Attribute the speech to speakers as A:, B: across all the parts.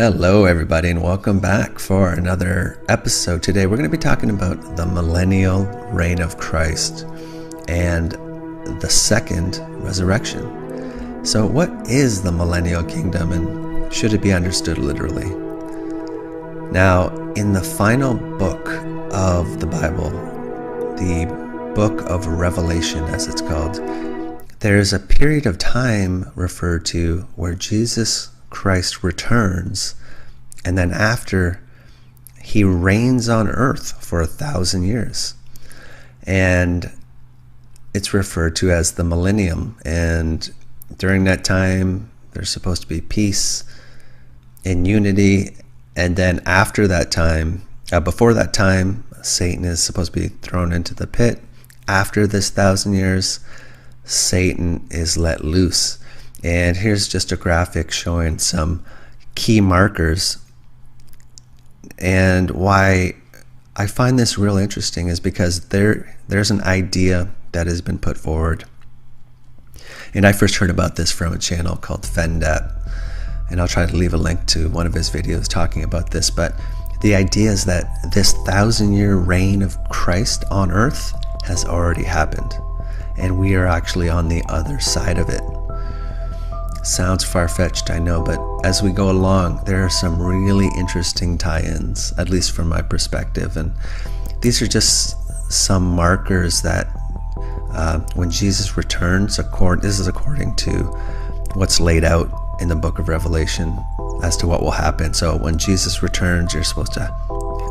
A: Hello everybody, and welcome back for another episode. Today we're going to be talking about the millennial reign of Christ and the second resurrection. So what is the millennial kingdom, and should it be understood literally? Now, in the final book of the Bible, the book of Revelation as it's called, there's a period of time referred to where Jesus Christ returns, and then after, he reigns on earth for 1,000 years, and it's referred to as the millennium. And during that time there's supposed to be peace and unity, and then after that time, before that time, Satan is supposed to be thrown into the pit. After this 1,000 years, Satan is let loose. And here's just a graphic showing some key markers. And why I find this real interesting is because there's an idea that has been put forward. And I first heard about this from a channel called Fendat. And I'll try to leave a link to one of his videos talking about this. But the idea is that this 1,000-year reign of Christ on earth has already happened. And we are actually on the other side of it. Sounds far-fetched, I know, but as we go along, there are some really interesting tie-ins, at least from my perspective. And these are just some markers that when Jesus returns, this is according to what's laid out in the book of Revelation as to what will happen. So when Jesus returns, you're supposed to,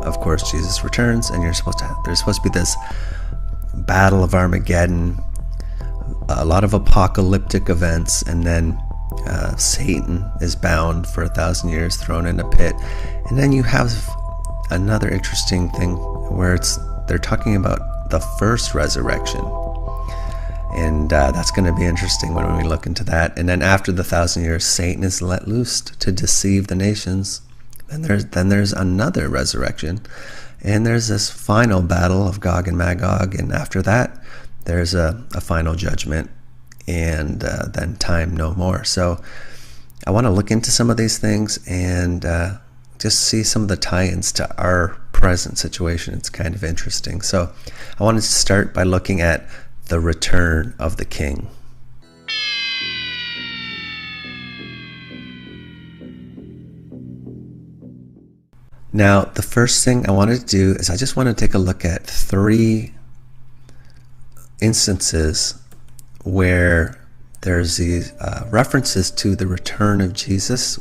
A: of course, Jesus returns, and there's supposed to be this battle of Armageddon, a lot of apocalyptic events, and then Satan is bound for 1,000 years, thrown in a pit. And then you have another interesting thing where they're talking about the first resurrection, and that's going to be interesting when we look into that. And then after the 1,000 years, Satan is let loose to deceive the nations. Then there's another resurrection, and there's this final battle of Gog and Magog, and after that there's a final judgment, and then time no more. So I want to look into some of these things and just see some of the tie-ins to our present situation. It's kind of interesting. So I wanted to start by looking at the return of the King. Now, the first thing I wanted to do is I just want to take a look at 3 instances where there's these references to the return of Jesus,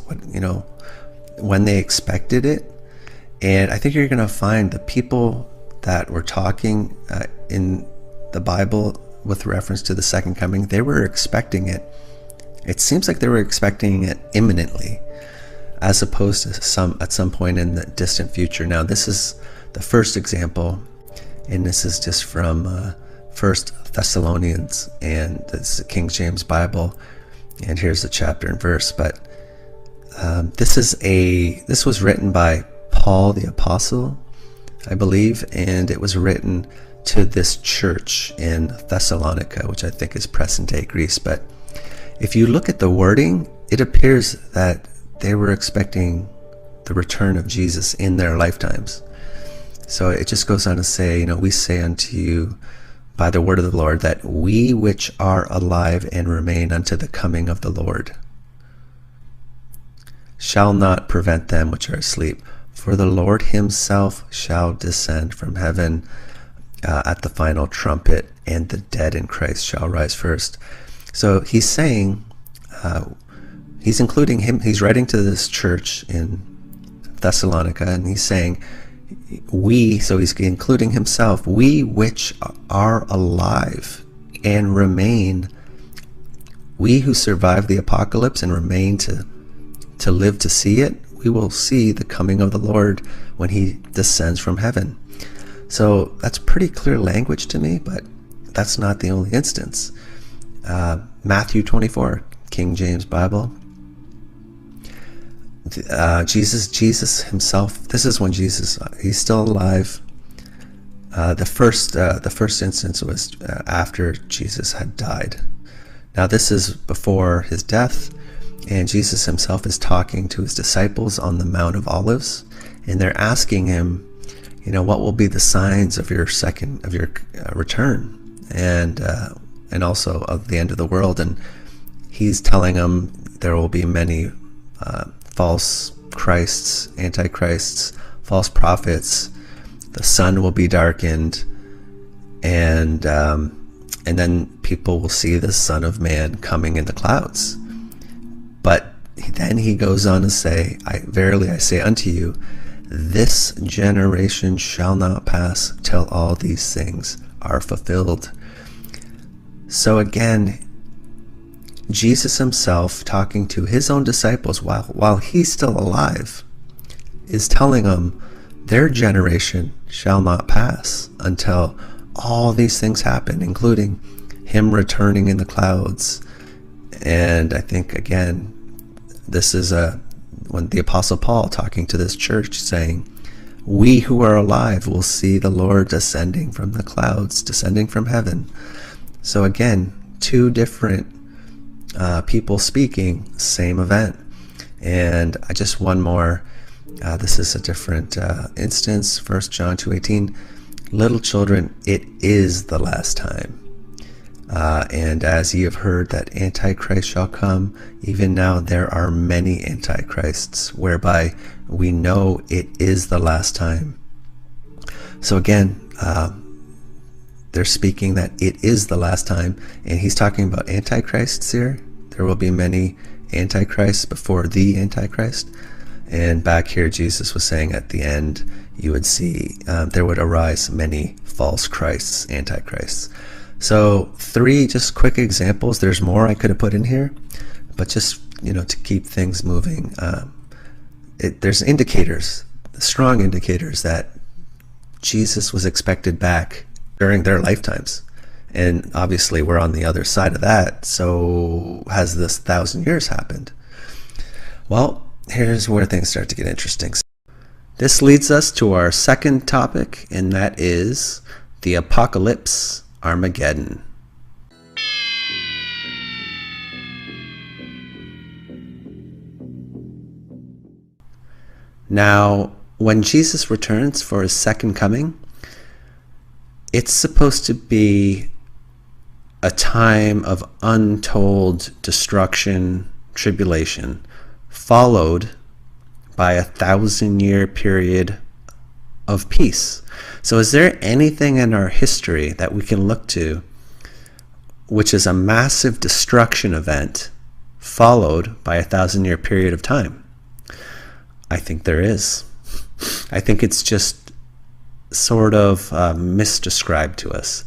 A: when they expected it. And I think you're going to find the people that were talking in the Bible with reference to the second coming, they were expecting it. It seems like they were expecting it imminently, as opposed to at some point in the distant future. Now, this is the first example, and this is just from First Thessalonians, and this is the King James Bible, and here's the chapter and verse. But this was written by Paul the Apostle, I believe, and it was written to this church in Thessalonica, which I think is present-day Greece. But if you look at the wording, it appears that they were expecting the return of Jesus in their lifetimes. So it just goes on to say, we say unto you by the word of the Lord, that we which are alive and remain unto the coming of the Lord shall not prevent them which are asleep. For the Lord himself shall descend from heaven at the final trumpet, and the dead in Christ shall rise first. So he's saying, he's including him, he's writing to this church in Thessalonica, and he's saying, so he's including himself, we which are alive and remain, we who survive the apocalypse and remain to live to see it, we will see the coming of the Lord when he descends from heaven. So that's pretty clear language to me, but that's not the only instance. Matthew 24, King James Bible. Jesus himself, this is when Jesus, he's still alive. The first instance was after Jesus had died. Now this is before his death, And Jesus himself is talking to his disciples on the Mount of Olives, and they're asking him, what will be the signs of your return, and also of the end of the world. And he's telling them there will be many false Christs, antichrists, false prophets. The sun will be darkened, and then people will see the Son of Man coming in the clouds. But then he goes on to say, verily I say unto you, this generation shall not pass till all these things are fulfilled. So again, Jesus himself, talking to his own disciples while he's still alive, is telling them their generation shall not pass until all these things happen, including him returning in the clouds. And I think, again, this is when the Apostle Paul talking to this church saying, we who are alive will see the Lord descending from the clouds, descending from heaven. So again, two different people speaking, same event. And just one more, this is a different instance, 1 John 2:18, little children, it is the last time. And as ye have heard that Antichrist shall come, even now there are many Antichrists, whereby we know it is the last time. So again, they're speaking that it is the last time, and he's talking about Antichrists here. There will be many Antichrists before the Antichrist. And back here, Jesus was saying at the end, you would see there would arise many false Christs, Antichrists. So 3 just quick examples. There's more I could have put in here, but just, to keep things moving. There's indicators, strong indicators that Jesus was expected back during their lifetimes. And obviously we're on the other side of that. So has this 1,000 years happened? Well, here's where things start to get interesting. This leads us to our second topic, and that is the apocalypse, Armageddon. Now, when Jesus returns for his second coming, it's supposed to be a time of untold destruction, tribulation, followed by a 1,000-year period of peace. So is there anything in our history that we can look to which is a massive destruction event followed by a 1,000-year period of time? I think there is. I think it's just sort of misdescribed to us.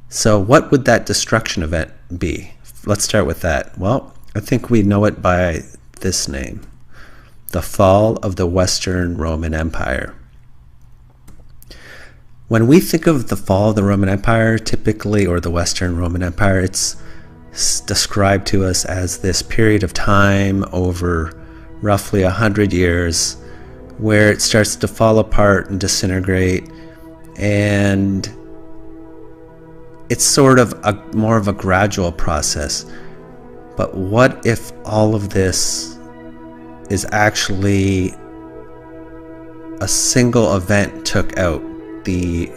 A: So what would that destruction event be? Let's start with that. Well, I think we know it by this name: the fall of the Western Roman Empire. When we think of the fall of the Roman Empire, typically, or the Western Roman Empire, it's described to us as this period of time over roughly 100 years where it starts to fall apart and disintegrate, and it's sort of more of a gradual process. But what if all of this is actually a single event took out the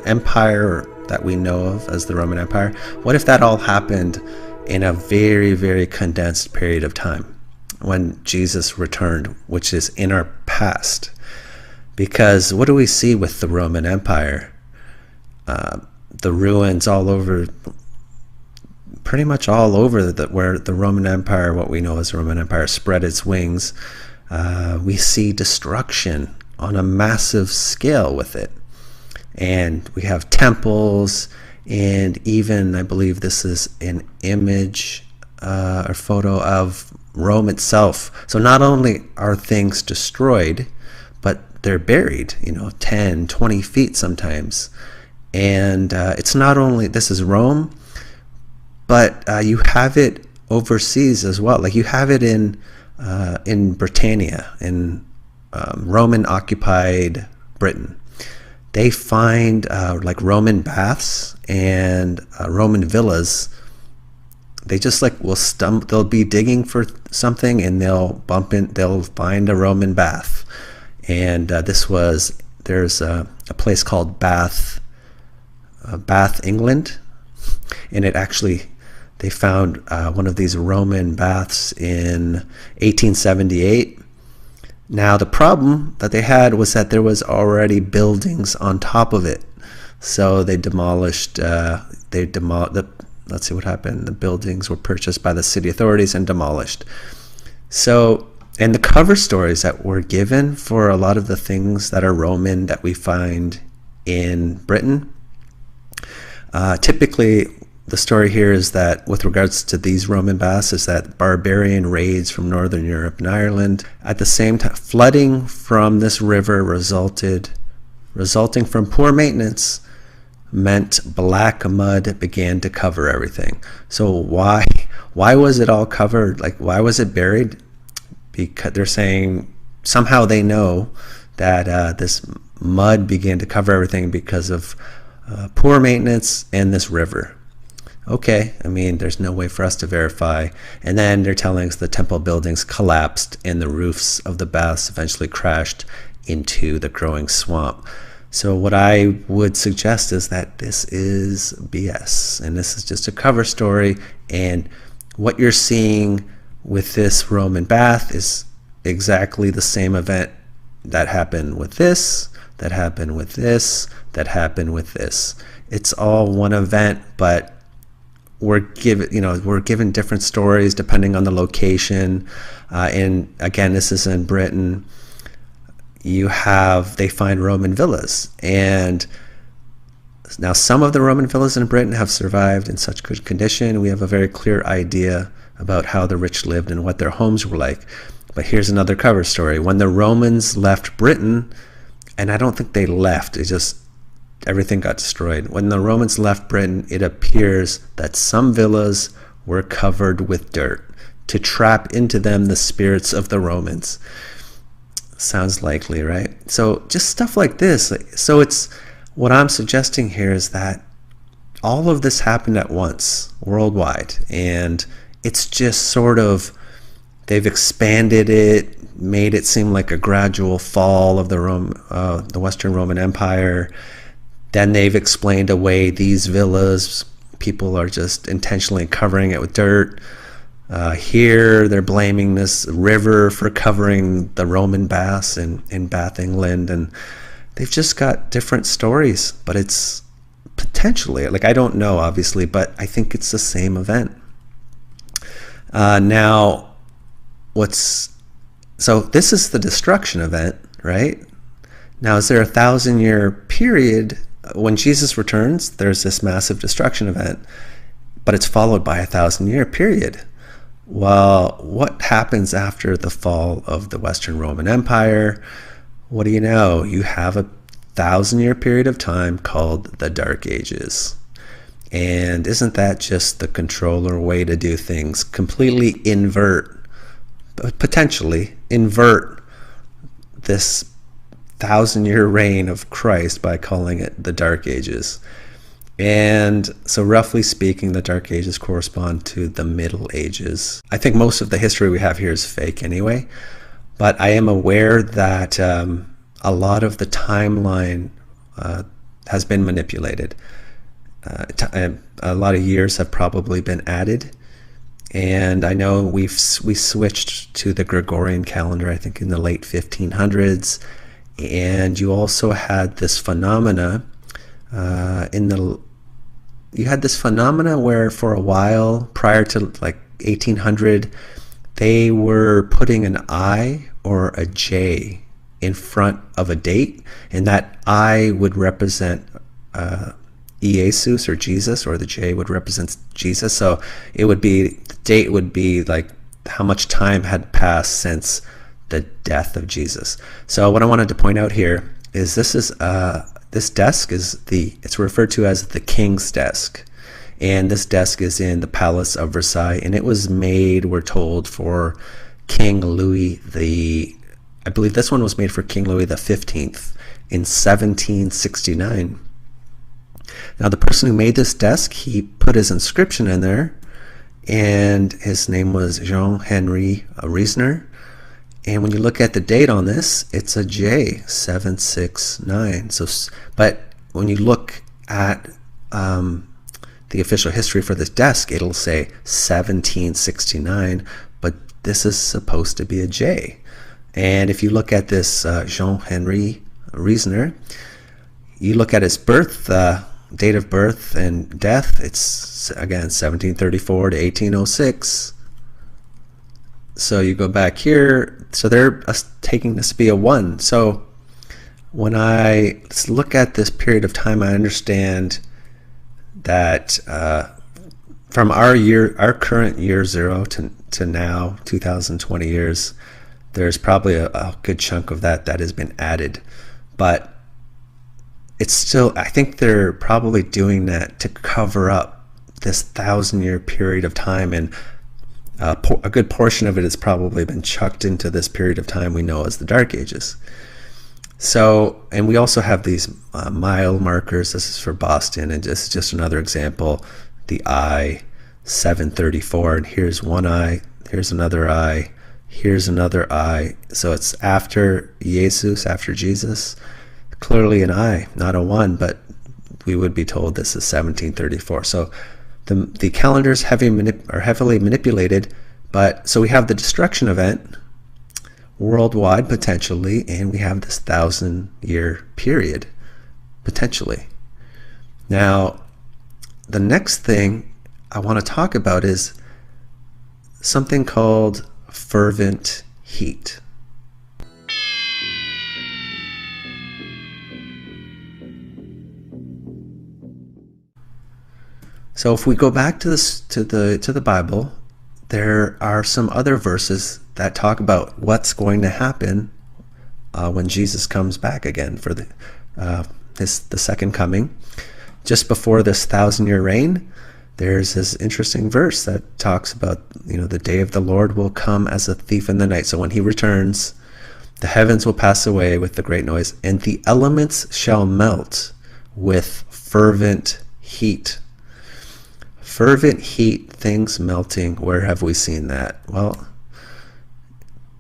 A: empire that we know of as the Roman Empire? What if that all happened in a very, very condensed period of time when Jesus returned, which is in our past? Because what do we see with the Roman Empire? The ruins all over, pretty much all over where the Roman Empire, what we know as the Roman Empire, spread its wings. We see destruction on a massive scale with it. And we have temples, and even, I believe this is an image or photo of Rome itself. So not only are things destroyed, but they're buried, 10, 20 feet sometimes. And it's not only, this is Rome, but you have it overseas as well. Like you have it in Britannia, in Roman occupied Britain. They find like Roman baths and Roman villas they just like will they'll be digging for something and they'll find a Roman bath. And there's a place called Bath, England, and they found one of these Roman baths in 1878. Now the problem that they had was that there was already buildings on top of it, so they demolished. Let's see what happened. The buildings were purchased by the city authorities and demolished. So, and the cover stories that were given for a lot of the things that are Roman that we find in Britain, typically the story here is that with regards to these Roman baths is that barbarian raids from Northern Europe and Ireland, at the same time, flooding from this river resulting from poor maintenance, meant black mud began to cover everything. So why was it all covered? Like, why was it buried? Because they're saying somehow they know that this mud began to cover everything because of poor maintenance and this river. Okay, I mean, there's no way for us to verify. And then they're telling us the temple buildings collapsed and the roofs of the baths eventually crashed into the growing swamp. So what I would suggest is that this is BS, and this is just a cover story, and what you're seeing with this Roman bath is exactly the same event that happened with this, that happened with this, that happened with this. It's all one event, but we're given different stories depending on the location. And again, this is in Britain. They find Roman villas, and now some of the Roman villas in Britain have survived in such good condition. We have a very clear idea about how the rich lived and what their homes were like. But here's another cover story. When the Romans left Britain, and I don't think they left, everything got destroyed. When the Romans left Britain, it appears that some villas were covered with dirt to trap into them the spirits of the Romans. Sounds likely, right? So just stuff like this. So what I'm suggesting here is that all of this happened at once worldwide, and it's just sort of, they've expanded it, made it seem like a gradual fall of the Western Roman Empire. Then they've explained away these villas. People are just intentionally covering it with dirt. Here they're blaming this river for covering the Roman baths in Bath, England, and they've just got different stories, but it's potentially, like, I don't know obviously, but I think it's the same event. Now so this is the destruction event, right? Now, is there a 1,000-year period when Jesus returns? There's this massive destruction event, but it's followed by a 1,000-year period. Well, what happens after the fall of the Western Roman Empire? What do you know? You have a 1,000-year period of time called the Dark Ages. And isn't that just the controller way to do things? Completely potentially invert this 1,000-year reign of Christ by calling it the Dark Ages. And so roughly speaking, the Dark Ages correspond to the Middle Ages. I think most of the history we have here is fake anyway, but I am aware that a lot of the timeline has been manipulated. A lot of years have probably been added, and I know we switched to the Gregorian calendar, I think in the late 1500s, and you also had this phenomena you had this phenomena where for a while prior to like 1800, they were putting an I or a J in front of a date, and that I would represent Jesus or Jesus, or the J would represent Jesus. So it would be, the date would be like how much time had passed since the death of Jesus. So what I wanted to point out here is this desk it's referred to as the King's Desk, and this desk is in the Palace of Versailles, and it was made, we're told, for King Louis I believe this one was made for King Louis XV in 1769. Now the person who made this desk, he put his inscription in there, and his name was Jean-Henri Reisner. And when you look at the date on this, it's a J, 769. So, but when you look at the official history for this desk, it'll say 1769, but this is supposed to be a J. And if you look at this Jean-Henri Reisner, you look at his birth, date of birth and death, it's again 1734 to 1806. So you go back here, so they're taking this to be a 1. So when I look at this period of time, I understand that from our current year 0 to now 2020 years, there's probably a good chunk of that has been added, but it's still, I think they're probably doing that to cover up this 1,000-year period of time, and a good portion of it has probably been chucked into this period of time we know as the Dark Ages. So, and we also have these mile markers. This is for Boston, and just another example, the I, 734, and here's one I, here's another I, here's another I. So it's after Jesus, after Jesus, clearly an I, not a 1, but we would be told this is 1734. So the calendars are heavily manipulated, but so we have the destruction event worldwide potentially, and we have this 1,000-year period potentially. Now, the next thing I want to talk about is something called fervent heat. So if we go back to the Bible, there are some other verses that talk about what's going to happen when Jesus comes back again for the second coming. Just before this 1,000-year reign, there's this interesting verse that talks about, the day of the Lord will come as a thief in the night. So when he returns, the heavens will pass away with the great noise, and the elements shall melt with fervent heat. Fervent heat, things melting. Where have we seen that? Well,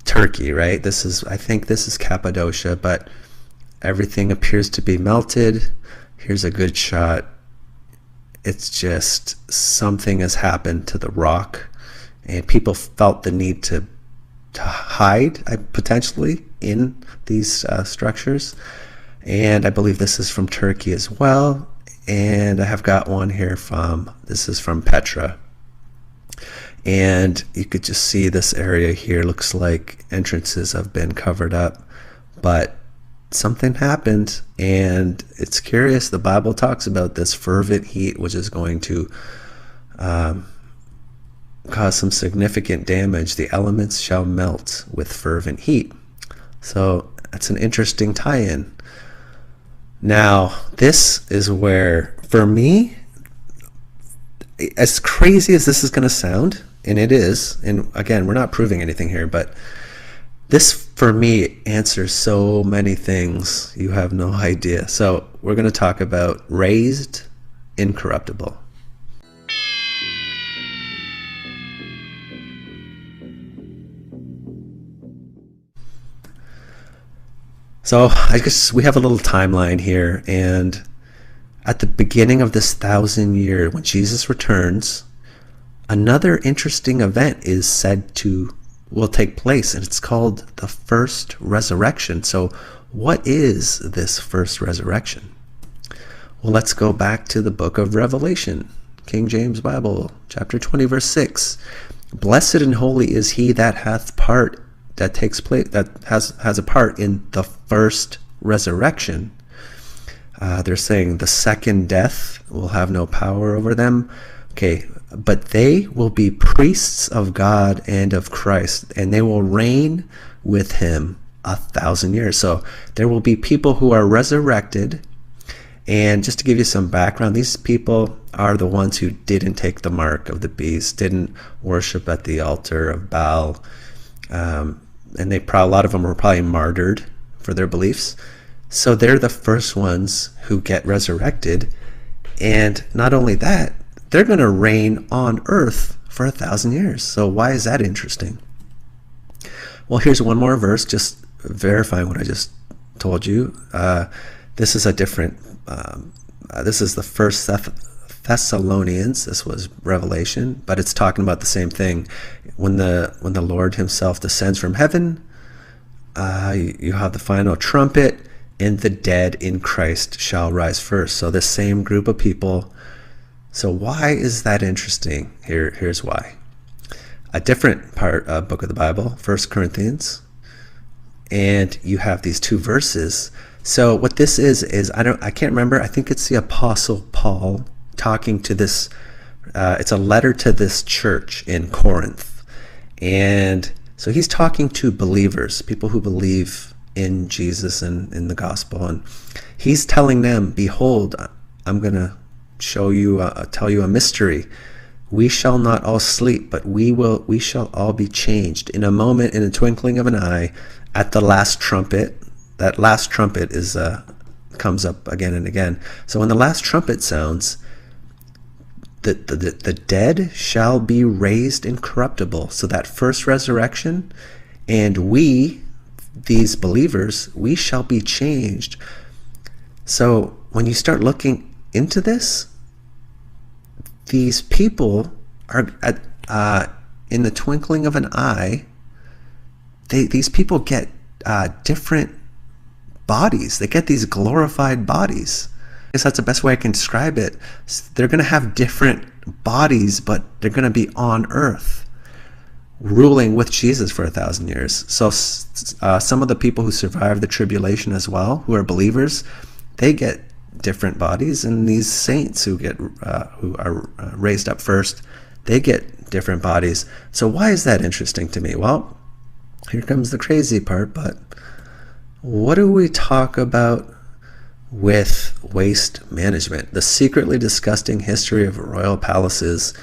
A: Turkey, right? I think this is Cappadocia, but everything appears to be melted. Here's a good shot. It's just something has happened to the rock, and people felt the need to hide potentially in these structures. And I believe this is from Turkey as well. And I have got one here this is from Petra. And you could just see this area here. Looks like entrances have been covered up, but something happened, and it's curious. The Bible talks about this fervent heat, which is going to cause some significant damage. The elements shall melt with fervent heat. So that's an interesting tie-in. Now, this is where, for me, as crazy as this is going to sound, and it is, and again, we're not proving anything here, but this, for me, answers so many things you have no idea. So we're going to talk about raised incorruptible. So I guess we have a little timeline here, and at the beginning of this 1,000-year, when Jesus returns, another interesting event is said will take place, and it's called the first resurrection. So what is this first resurrection? Well, let's go back to the book of Revelation, King James Bible, chapter 20, verse 6. Blessed and holy is he that has a part in the first resurrection. They're saying the second death will have no power over them. Okay, but they will be priests of God and of Christ, and they will reign with him 1,000 years. So there will be people who are resurrected. And just to give you some background, these people are the ones who didn't take the mark of the beast, didn't worship at the altar of Baal, and a lot of them were probably martyred for their beliefs. So they're the first ones who get resurrected. And not only that, they're going to reign on earth for 1,000 years. So why is that interesting? Well, here's one more verse, just verifying what I just told you. This is a different, this is the first Thessalonians. This was Revelation, but it's talking about the same thing. When the Lord himself descends from heaven, you have the final trumpet, and the dead in Christ shall rise first. So the same group of people. So why is that interesting? Here's why. A different book of the Bible, 1 Corinthians, and you have these two verses. So what this is I can't remember. I think it's the Apostle Paul talking to this. It's a letter to this church in Corinth, and so he's talking to believers, people who believe in Jesus and in the gospel, and he's telling them, "Behold, I'm going to show you, tell you a mystery. We shall not all sleep, but we shall all be changed in a moment, in a twinkling of an eye, at the last trumpet." That last trumpet is comes up again and again. So when the last trumpet sounds, the dead shall be raised incorruptible. So that first resurrection, and we, these believers, we shall be changed. So when you start looking into this, these people are in the twinkling of an eye. These people get different bodies. They get these glorified bodies. I guess that's the best way I can describe it. They're going to have different bodies, but they're going to be on earth, ruling with Jesus for 1,000 years. So some of the people who survive the tribulation as well, who are believers, they get different bodies, and these saints who are raised up first, they get different bodies. So why is that interesting to me? Well, here comes the crazy part, but what do we talk about with waste management? The secretly disgusting history of royal palaces.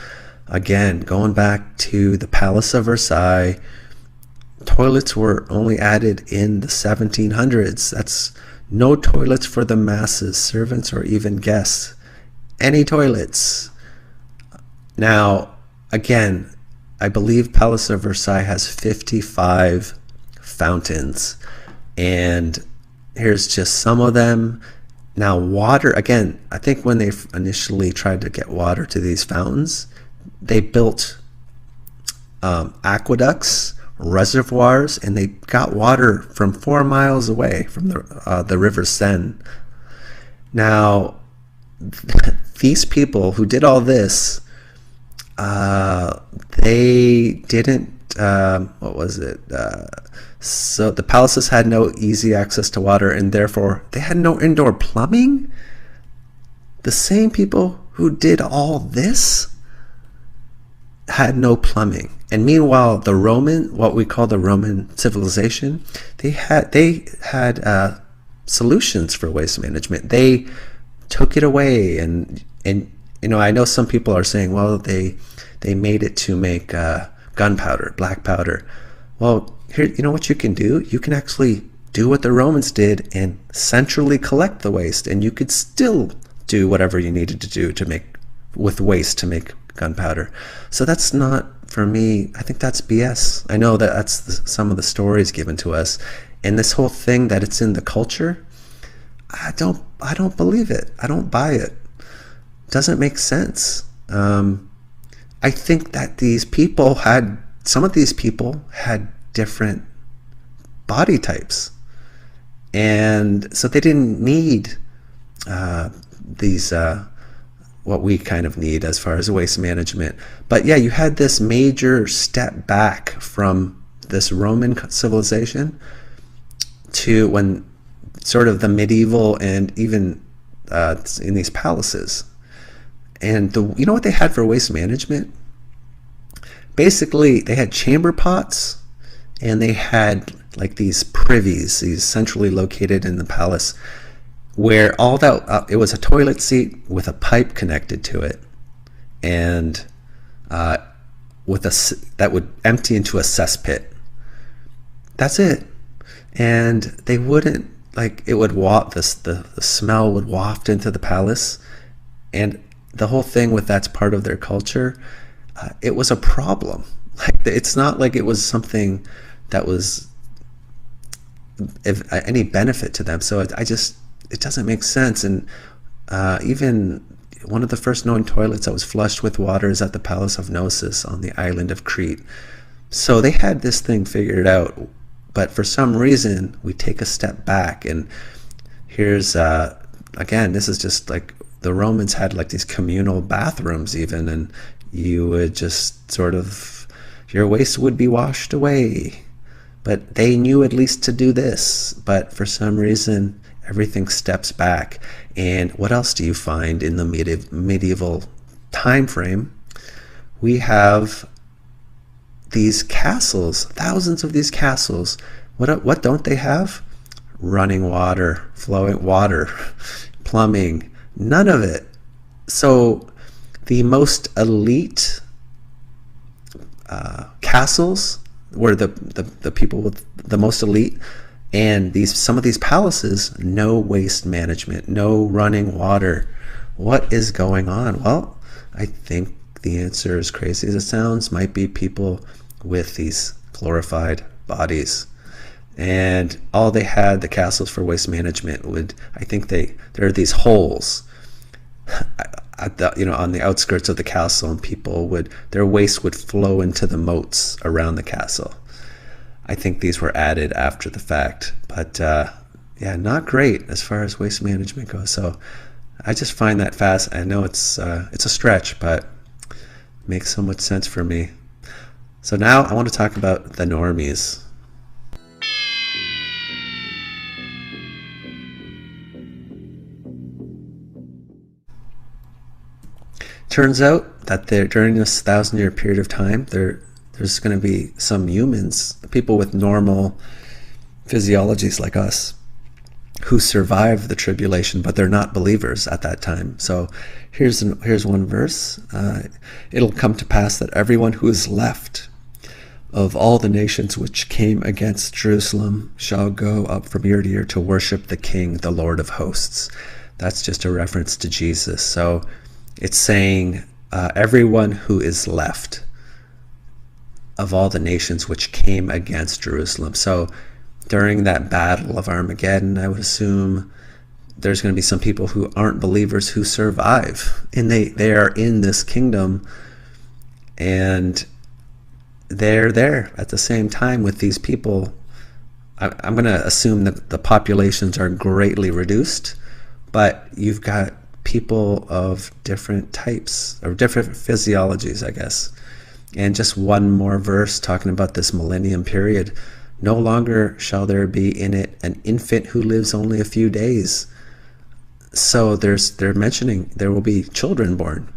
A: Again, going back to the Palace of Versailles, toilets were only added in the 1700s. That's no toilets for the masses, servants, or even guests. Any toilets. Now, again, I believe Palace of Versailles has 55 fountains, and here's just some of them. Now, water, again, I think when they initially tried to get water to these fountains, they built aqueducts, reservoirs, and they got water from 4 miles away from the River Seine. Now, these people who did all this, they didn't, what was it? So the palaces had no easy access to water, and therefore they had no indoor plumbing. The same people who did all this had no plumbing. And meanwhile, the Roman, what we call the Roman civilization, they had solutions for waste management. They took it away, and you know, I know some people are saying, well, they made it to make gunpowder, black powder. Well, here, you know what you can do? You can actually do what the Romans did and centrally collect the waste, and you could still do whatever you needed to do to make with waste to make gunpowder. So that's not, for me, I think that's BS. I know that that's some of the stories given to us, and this whole thing that it's in the culture, I don't believe it. I don't buy it. It doesn't make sense. I think that some of these people had different body types, and so they didn't need these what we kind of need as far as waste management. But yeah, you had this major step back from this Roman civilization to when sort of the medieval, and even in these palaces. And you know what they had for waste management? Basically, they had chamber pots, and they had like these privies, these centrally located in the palace, where all that it was a toilet seat with a pipe connected to it, and that would empty into a cesspit. That's it. And they wouldn't, like, it would the smell would waft into the palace, and the whole thing with that's part of their culture. it was a problem. Like, it's not like it was something that was any benefit to them. So it doesn't make sense. And even one of the first known toilets that was flushed with water is at the Palace of Knossos on the island of Crete. So they had this thing figured out, but for some reason we take a step back. And here's again, this is just like the Romans had like these communal bathrooms even, and you would just sort of, your waste would be washed away. But they knew at least to do this, but for some reason everything steps back. And what else do you find in the medieval time frame? We have these castles, thousands of these castles. What don't they have? Running water, flowing water, plumbing, none of it. So the most elite castles were the people with the most elite, and some of these palaces, no waste management, no running water. What is going on? Well, I think the answer, as crazy as it sounds, might be people with these glorified bodies. And all they had, the castles for waste management, I think there are these holes at on the outskirts of the castle, and their waste would flow into the moats around the castle. I think these were added after the fact, but yeah, not great as far as waste management goes. So I just find that fast. I know it's a stretch, but it makes so much sense for me. So now I want to talk about the normies. Turns out that during this 1,000-year period of time, there's going to be some humans, people with normal physiologies like us, who survive the tribulation, but they're not believers at that time. So here's one verse. It'll come to pass that everyone who is left of all the nations which came against Jerusalem shall go up from year to year to worship the King, the Lord of hosts. That's just a reference to Jesus. So it's saying everyone who is left of all the nations which came against Jerusalem. So during that battle of Armageddon, I would assume there's going to be some people who aren't believers who survive, and they are in this kingdom, and they're there at the same time with these people. I'm going to assume that the populations are greatly reduced, but you've got people of different types or different physiologies, I guess. And just one more verse talking about this millennium period. No longer shall there be in it an infant who lives only a few days. So they're mentioning there will be children born.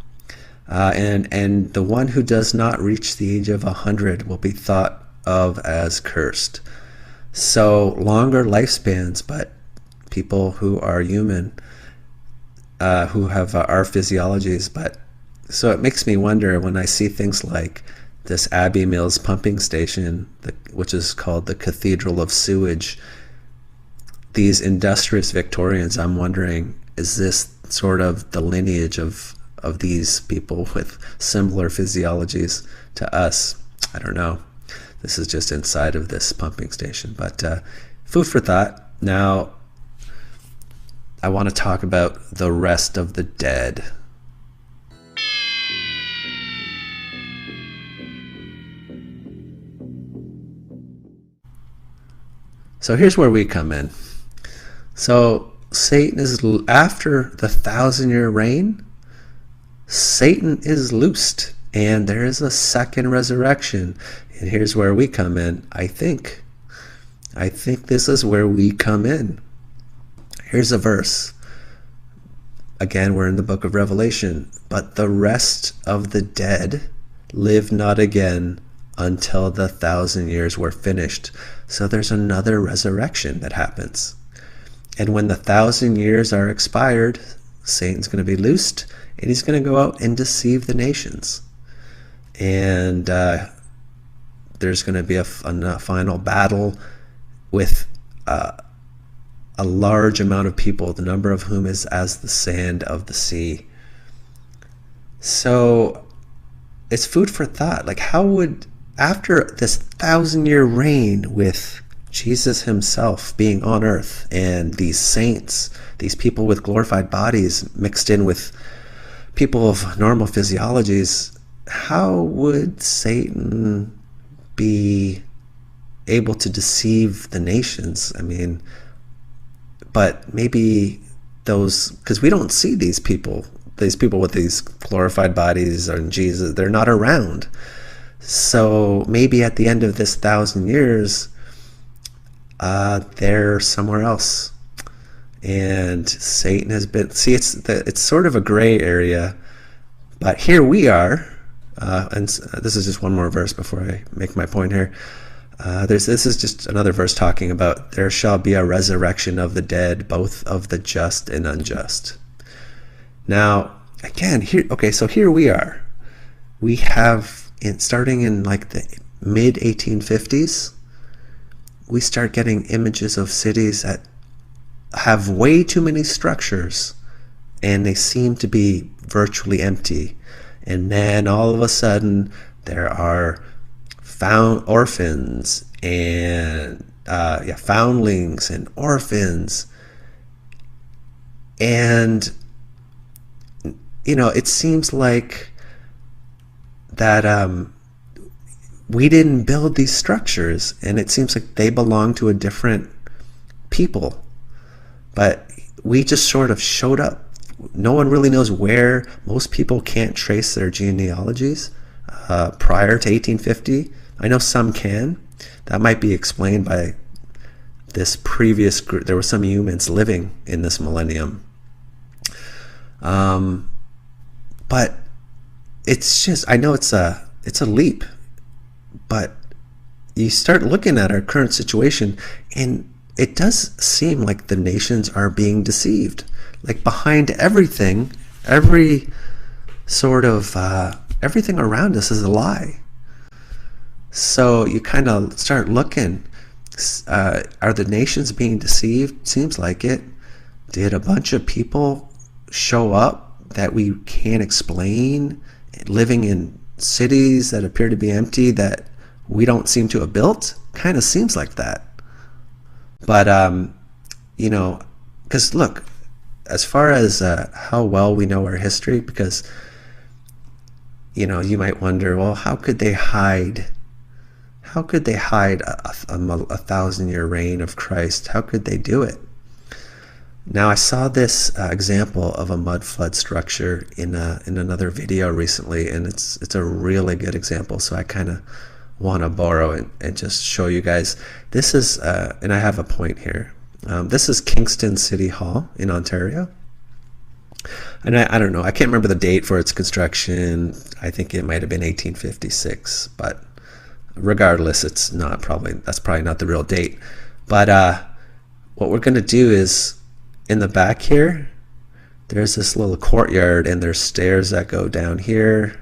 A: And the one who does not reach the age of 100 will be thought of as cursed. So longer lifespans, but people who are human, who have our physiologies. But so it makes me wonder when I see things like this Abbey Mills pumping station, which is called the Cathedral of Sewage, these industrious Victorians, I'm wondering, is this sort of the lineage of these people with similar physiologies to us? I don't know. This is just inside of this pumping station, but food for thought. Now, I want to talk about the rest of the dead. So here's where we come in. So Satan is, after the 1,000-year reign, Satan is loosed, and there is a second resurrection. And here's where we come in. I think this is where we come in. Here's a verse. Again, we're in the book of Revelation. But the rest of the dead live not again until the 1,000 years were finished. So there's another resurrection that happens. And when the 1,000 years are expired, Satan's going to be loosed, and he's going to go out and deceive the nations. And there's going to be a final battle with a large amount of people, the number of whom is as the sand of the sea. So it's food for thought. Like, how would, after this 1,000-year reign with Jesus himself being on earth and these saints, these people with glorified bodies mixed in with people of normal physiologies, how would Satan be able to deceive the nations? I mean, but maybe those, because we don't see these people with these glorified bodies and Jesus, they're not around. So maybe at the end of this 1,000 years, they're somewhere else. And Satan has been, see, it's sort of a gray area, but here we are, and this is just one more verse before I make my point here. This is just another verse talking about there shall be a resurrection of the dead, both of the just and unjust. Now, again, so here we are. We have, starting in like the mid 1850s, we start getting images of cities that have way too many structures, and they seem to be virtually empty. And then all of a sudden, there are found orphans and foundlings and orphans, and it seems like that we didn't build these structures, and it seems like they belong to a different people, but we just sort of showed up. No one really knows where. Most people can't trace their genealogies prior to 1850. I know some can. That might be explained by this previous group. There were some humans living in this millennium. But it's just, I know it's a leap, but you start looking at our current situation, and it does seem like the nations are being deceived. Like, behind everything, every sort of, everything around us is a lie. So you kind of start looking, are the nations being deceived? Seems like it. Did a bunch of people show up that we can't explain, living in cities that appear to be empty that we don't seem to have built? Kind of seems like that. But, because look, as far as how well we know our history, because, you might wonder, well, how could they hide a 1,000-year reign of Christ? How could they do it? Now, I saw this example of a mudflood structure in another video recently, and it's a really good example. So I kind of want to borrow it and just show you guys. This is, and I have a point here. This is Kingston City Hall in Ontario. And I don't know, I can't remember the date for its construction. I think it might have been 1856, but regardless, that's probably not the real date. But what we're going to do is, in the back here, there's this little courtyard, and there's stairs that go down here.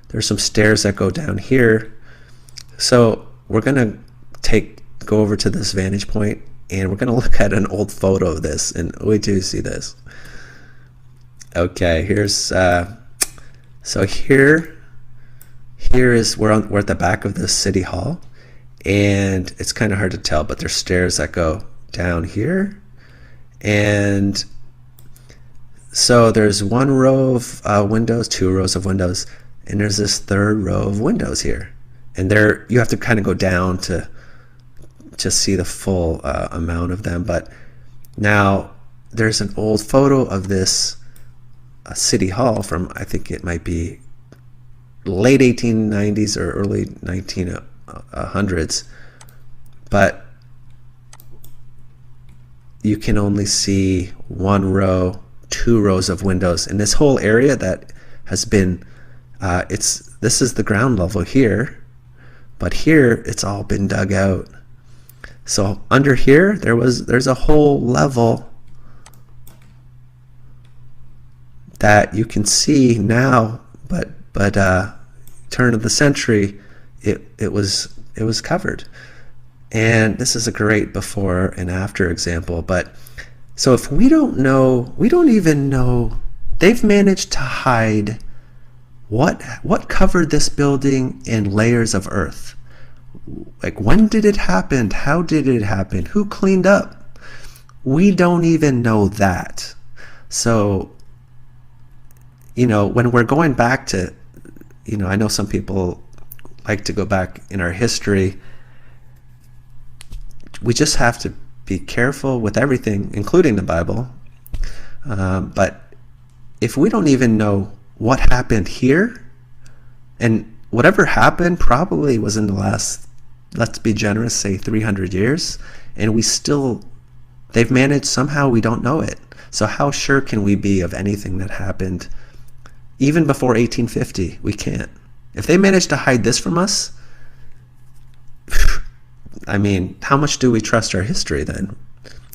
A: There's some stairs that go down here. So we're going to go over to this vantage point, and we're going to look at an old photo of this, and wait till you see this. Okay, here's so here is we're at the back of the city hall, and it's kind of hard to tell, but there's stairs that go down here, and so there's one row of windows, two rows of windows, and there's this third row of windows here, and there you have to kind of go down to see the full amount of them. But now there's an old photo of this city hall from, I think it might be late 1890s or early 1900s, but you can only see one row, two rows of windows, and this whole area that has been this is the ground level here, but here it's all been dug out. So under here there's a whole level that you can see now, but turn of the century it was covered. And this is a great before and after example. But so if we don't even know, they've managed to hide what covered this building in layers of earth? Like, when did it happen? How did it happen? Who cleaned up? We don't even know that. So, when we're going back to, I know some people like to go back in our history. We just have to be careful with everything, including the Bible. But if we don't even know what happened here, and whatever happened probably was in the last, let's be generous, say 300 years, and they've managed somehow, we don't know it. So how sure can we be of anything that happened even before 1850? We can't. If they managed to hide this from us, I mean, how much do we trust our history then?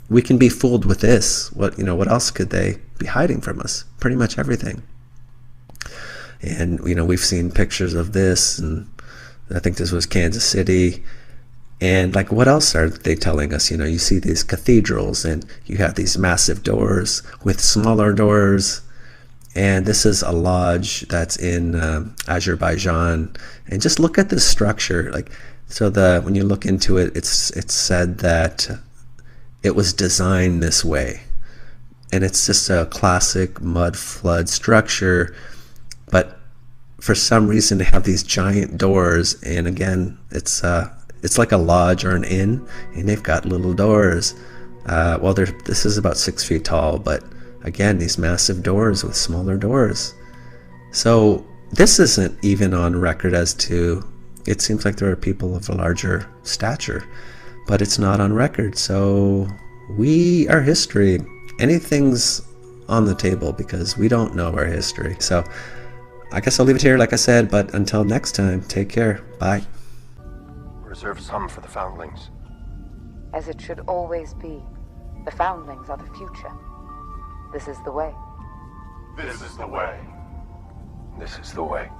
A: We can be fooled with this. What else could they be hiding from us? Pretty much everything. And we've seen pictures of this, and I think this was Kansas City. And like, what else are they telling us? You see these cathedrals, and you have these massive doors with smaller doors. And this is a lodge that's in Azerbaijan. And just look at this structure. Like, so when you look into it, it's said that it was designed this way. And it's just a classic Mudflood structure. But for some reason, they have these giant doors. And again, it's like a lodge or an inn, and they've got little doors. This is about 6 feet tall, but again, these massive doors with smaller doors. So this isn't even on record as to, it seems like there are people of a larger stature, but it's not on record. So our history, anything's on the table because we don't know our history. So I guess I'll leave it here, like I said, but until next time, take care. Bye.
B: Reserve some for the foundlings.
C: As it should always be. The foundlings are the future. This is the way.
B: This is the way. This is the way.